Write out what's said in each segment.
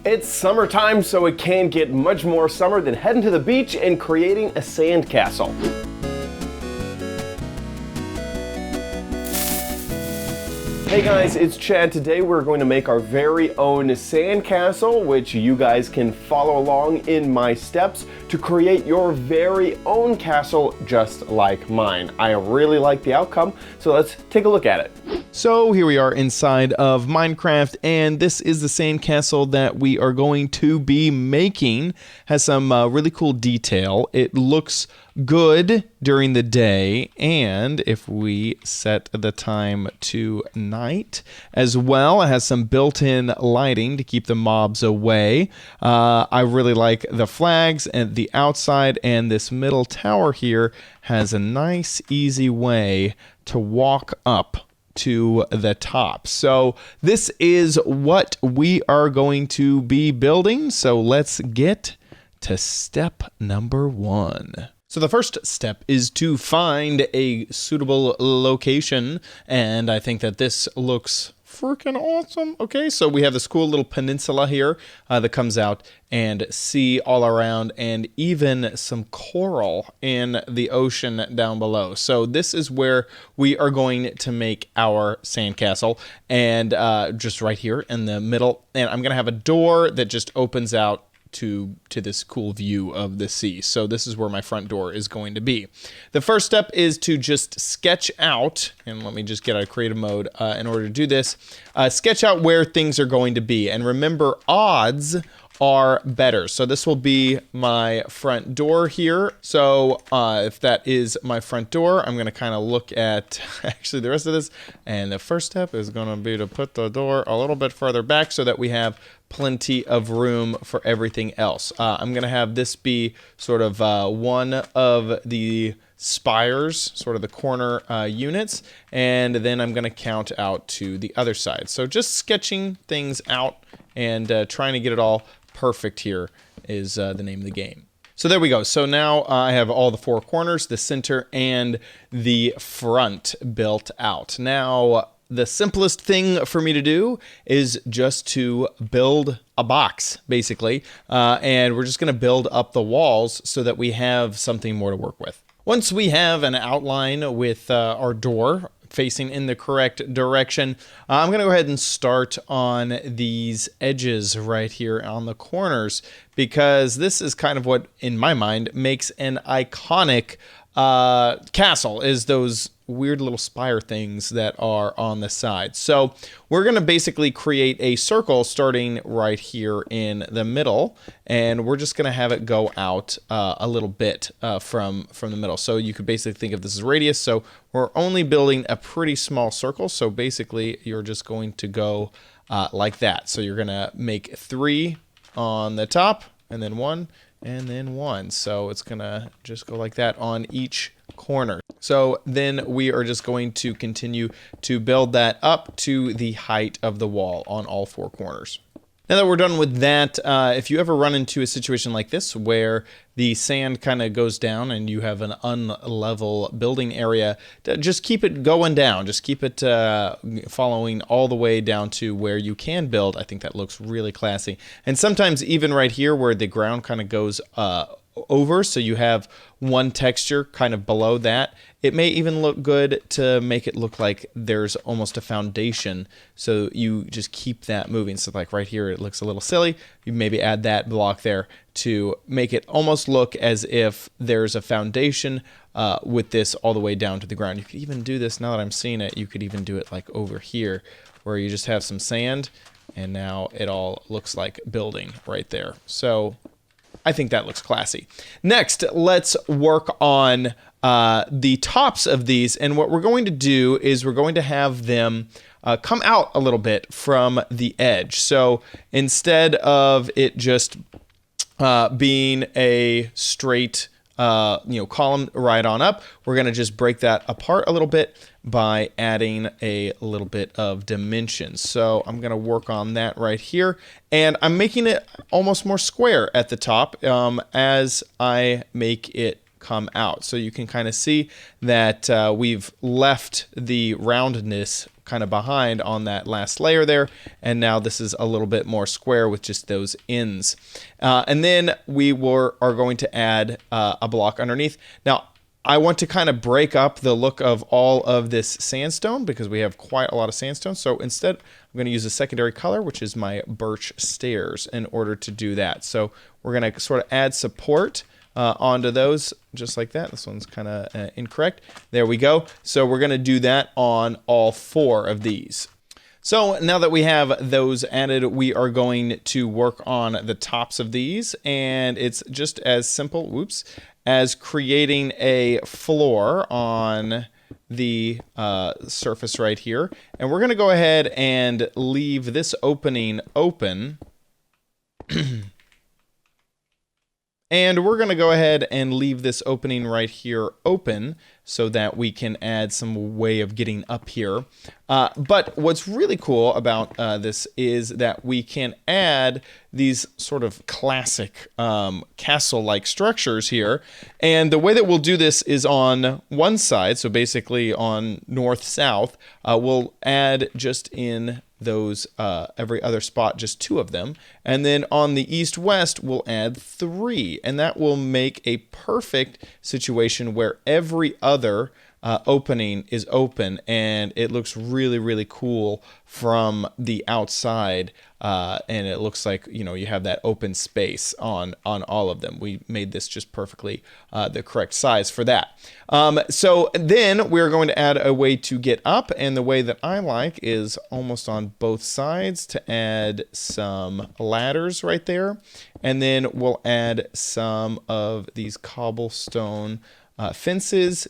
It's summertime, so it can't get much more summer than heading to the beach and creating a sandcastle. Hey guys, it's Chad. Today we're going to make our very own sandcastle, which you guys can follow along in my steps to create your very own castle just like mine. I really like the outcome, so let's take a look at it. So here we are inside of Minecraft, and this is the sandcastle that we are going to be making. Has some really cool detail. It looks good during the day, and if we set the time to night as well, it has some built-in lighting to keep the mobs away. I really like the flags and the outside, and this middle tower here has a nice easy way to walk up to the top. So this is what we are going to be building. So let's get to step number 1. So the first step is to find a suitable location, and I think that this looks freaking awesome. Okay, so we have this cool little peninsula here that comes out and sea all around, and even some coral in the ocean down below. So this is where we are going to make our sandcastle, and just right here in the middle. And I'm gonna have a door that just opens out to this cool view of the sea. So this is where my front door is going to be. The first step is to just sketch out, and let me just get out of creative mode in order to do this, sketch out where things are going to be. And remember, odds are better. So this will be my front door here. So if that is my front door, I'm going to kind of look at actually the rest of this. And the first step is going to be to put the door a little bit further back so that we have plenty of room for everything else. I'm going to have this be sort of one of the spires, sort of the corner units, and then I'm going to count out to the other side. So just sketching things out and trying to get it all perfect here is the name of the game. So there we go. So now I have all the 4 corners, the center, and the front built out. Now, the simplest thing for me to do is just to build a box, basically, and we're just going to build up the walls so that we have something more to work with. Once we have an outline with our door facing in the correct direction, I'm going to go ahead and start on these edges right here on the corners, because this is kind of what, in my mind, makes an iconic castle, is those weird little spire things that are on the side. So we're going to basically create a circle starting right here in the middle, and we're just going to have it go out a little bit from the middle. So you could basically think of this as radius. So we're only building a pretty small circle. So basically you're just going to go like that. So you're going to make 3 on the top, and then 1, and then 1. So it's going to just go like that on each corner. So then we are just going to continue to build that up to the height of the wall on all 4 corners. Now that we're done with that, if you ever run into a situation like this where the sand kind of goes down and you have an unlevel building area, just keep it going down. Just keep it following all the way down to where you can build. I think that looks really classy. And sometimes even right here where the ground kind of goes over, so you have one texture kind of below that, it may even look good to make it look like there's almost a foundation, so you just keep that moving. So like right here it looks a little silly, you maybe add that block there to make it almost look as if there's a foundation with this all the way down to the ground. You could even do this, now that I'm seeing it, you could even do it like over here where you just have some sand and now it all looks like building right there. So I think that looks classy. Next, let's work on the tops of these. And what we're going to do is we're going to have them come out a little bit from the edge. So instead of it just being a straight column right on up, we're going to just break that apart a little bit by adding a little bit of dimension. So I'm going to work on that right here, and I'm making it almost more square at the top as I make it come out. So you can kind of see that we've left the roundness kind of behind on that last layer there, and now this is a little bit more square with just those ends. And then we are going to add a block underneath. Now, I want to kind of break up the look of all of this sandstone because we have quite a lot of sandstone. So instead, I'm going to use a secondary color, which is my birch stairs, in order to do that. So we're going to sort of add support onto those just like that. This one's kind of incorrect. There we go. So we're going to do that on all 4 of these. So now that we have those added, we are going to work on the tops of these, and it's just as simple, as creating a floor on the surface right here. And we're going to go ahead and leave this opening open. And we're going to go ahead and leave this opening right here open so that we can add some way of getting up here. But what's really cool about this is that we can add these sort of classic castle-like structures here. And the way that we'll do this is on one side, so basically on north-south, we'll add just in those every other spot, just 2 of them. And then on the east-west, we'll add 3. And that will make a perfect situation where every other opening is open, and it looks really, really cool from the outside. And it looks like, you know, you have that open space on all of them. We made this just perfectly the correct size for that. So then we're going to add a way to get up, and the way that I like is almost on both sides to add some ladders right there. And then we'll add some of these cobblestone fences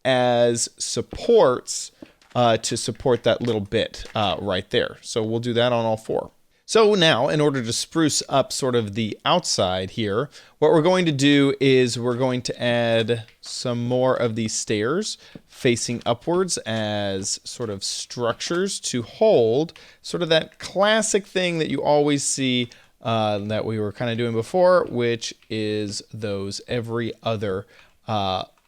as supports to support that little bit right there. So we'll do that on all 4. So now, in order to spruce up sort of the outside here, what we're going to do is we're going to add some more of these stairs facing upwards as sort of structures to hold sort of that classic thing that you always see that we were kind of doing before, which is those every other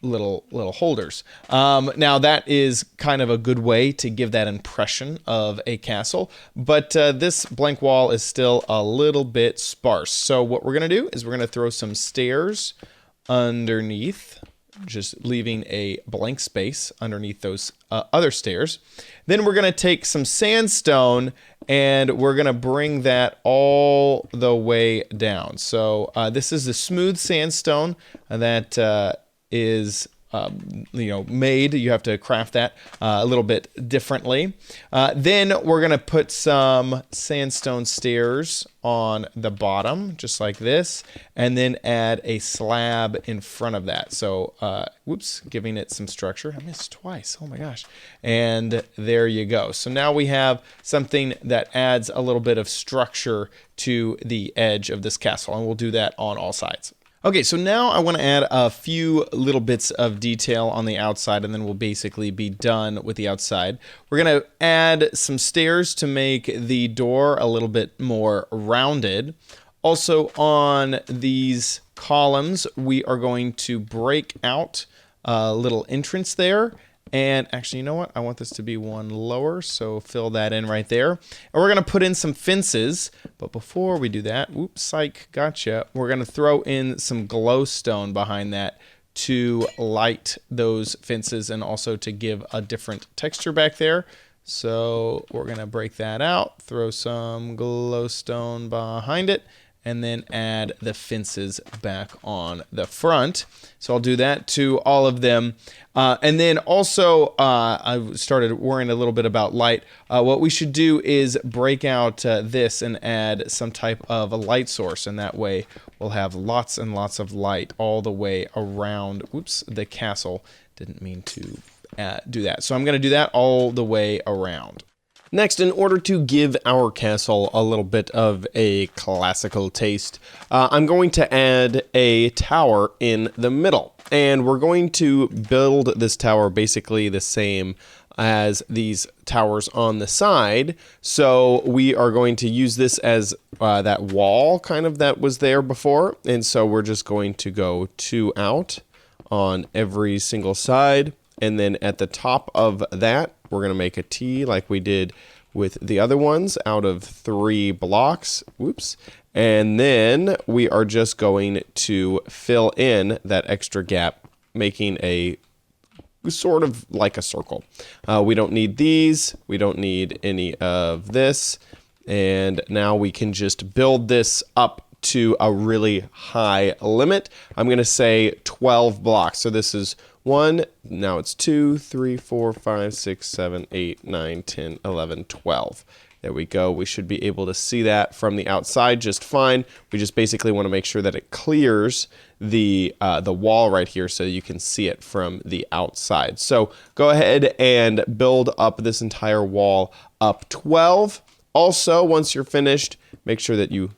little holders. Now that is kind of a good way to give that impression of a castle, but this blank wall is still a little bit sparse. So what we're going to do is we're going to throw some stairs underneath, just leaving a blank space underneath those other stairs. Then we're going to take some sandstone and we're going to bring that all the way down. So this is the smooth sandstone that is made. You have to craft that a little bit differently. Then we're going to put some sandstone stairs on the bottom, just like this, and then add a slab in front of that. So, giving it some structure. I missed twice. Oh my gosh. And there you go. So now we have something that adds a little bit of structure to the edge of this castle, and we'll do that on all sides. Okay, so now I want to add a few little bits of detail on the outside, and then we'll basically be done with the outside. We're going to add some stairs to make the door a little bit more rounded. Also, on these columns, we are going to break out a little entrance there. And actually, you know what? I want this to be one lower, so fill that in right there. And we're going to put in some fences. But before we do that, oops, psych, gotcha. We're going to throw in some glowstone behind that to light those fences and also to give a different texture back there. So we're going to break that out, throw some glowstone behind it, and then add the fences back on the front. So I'll do that to all of them. And then also, I started worrying a little bit about light. What we should do is break out this and add some type of a light source. And that way we'll have lots and lots of light all the way around, the castle. Didn't mean to do that. So I'm going to do that all the way around. Next, in order to give our castle a little bit of a classical taste, I'm going to add a tower in the middle. And we're going to build this tower basically the same as these towers on the side. So we are going to use this as that wall kind of that was there before. And so we're just going to go 2 out on every single side. And then at the top of that, we're going to make a T like we did with the other ones out of 3 blocks. Whoops. And then we are just going to fill in that extra gap, making a sort of like a circle. We don't need these. We don't need any of this. And now we can just build this up to a really high limit. I'm going to say 12 blocks. So this is 1, now it's 2, 3, 4, 5, 6, 7, 8, 9, 10, 11, 12. There we go. We should be able to see that from the outside just fine. We just basically want to make sure that it clears the wall right here so you can see it from the outside. So go ahead and build up this entire wall up 12. Also, once you're finished, make sure that you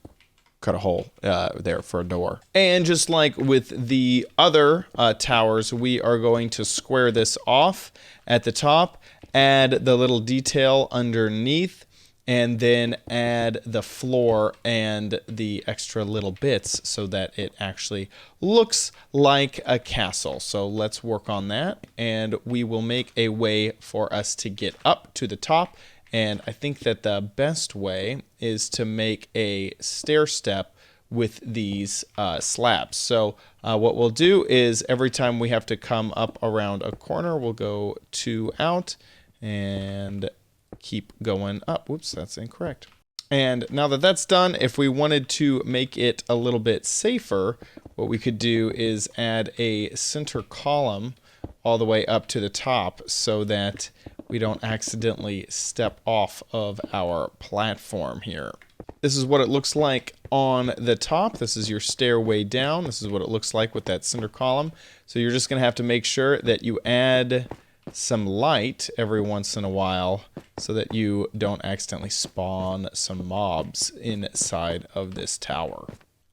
cut a hole there for a door. And just like with the other towers, we are going to square this off at the top, add the little detail underneath, and then add the floor and the extra little bits so that it actually looks like a castle. So let's work on that, and we will make a way for us to get up to the top. And I think that the best way is to make a stair step with these slabs. So what we'll do is every time we have to come up around a corner, we'll go 2 out and keep going up. Whoops, that's incorrect. And now that that's done, if we wanted to make it a little bit safer, what we could do is add a center column all the way up to the top so that we don't accidentally step off of our platform here. This is what it looks like on the top. This is your stairway down. This is what it looks like with that center column. So you're just going to have to make sure that you add some light every once in a while so that you don't accidentally spawn some mobs inside of this tower.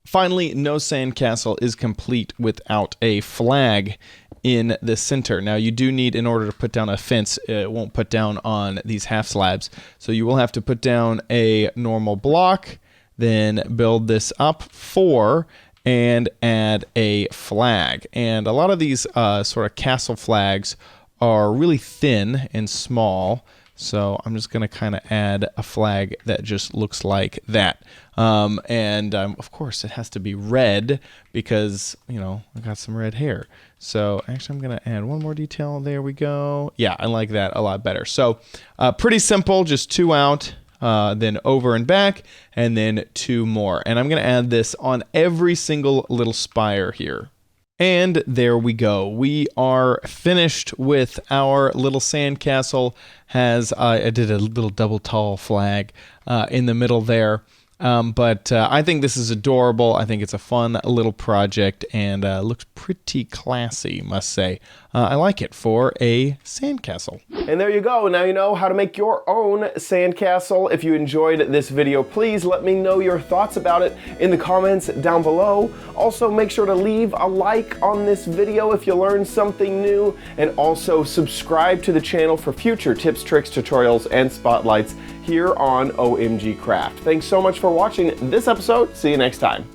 Finally, no sandcastle is complete without a flag in the center. Now you do need, in order to put down a fence, it won't put down on these half slabs. So you will have to put down a normal block, then build this up 4 and add a flag. And a lot of these sort of castle flags are really thin and small. So I'm just going to kind of add a flag that just looks like that. Of course, it has to be red because, you know, I got some red hair. So actually, I'm going to add one more detail. There we go. Yeah, I like that a lot better. So pretty simple, just 2 out, then over and back, and then 2 more. And I'm going to add this on every single little spire here. And there we go. We are finished with our little sandcastle. I did a little double tall flag in the middle there. But I think this is adorable. I think it's a fun little project and looks pretty classy, must say. I like it for a sandcastle. And there you go. Now you know how to make your own sandcastle. If you enjoyed this video, please let me know your thoughts about it in the comments down below. Also, make sure to leave a like on this video if you learned something new, and also subscribe to the channel for future tips, tricks, tutorials, and spotlights here on OMG Craft. Thanks so much for watching this episode. See you next time.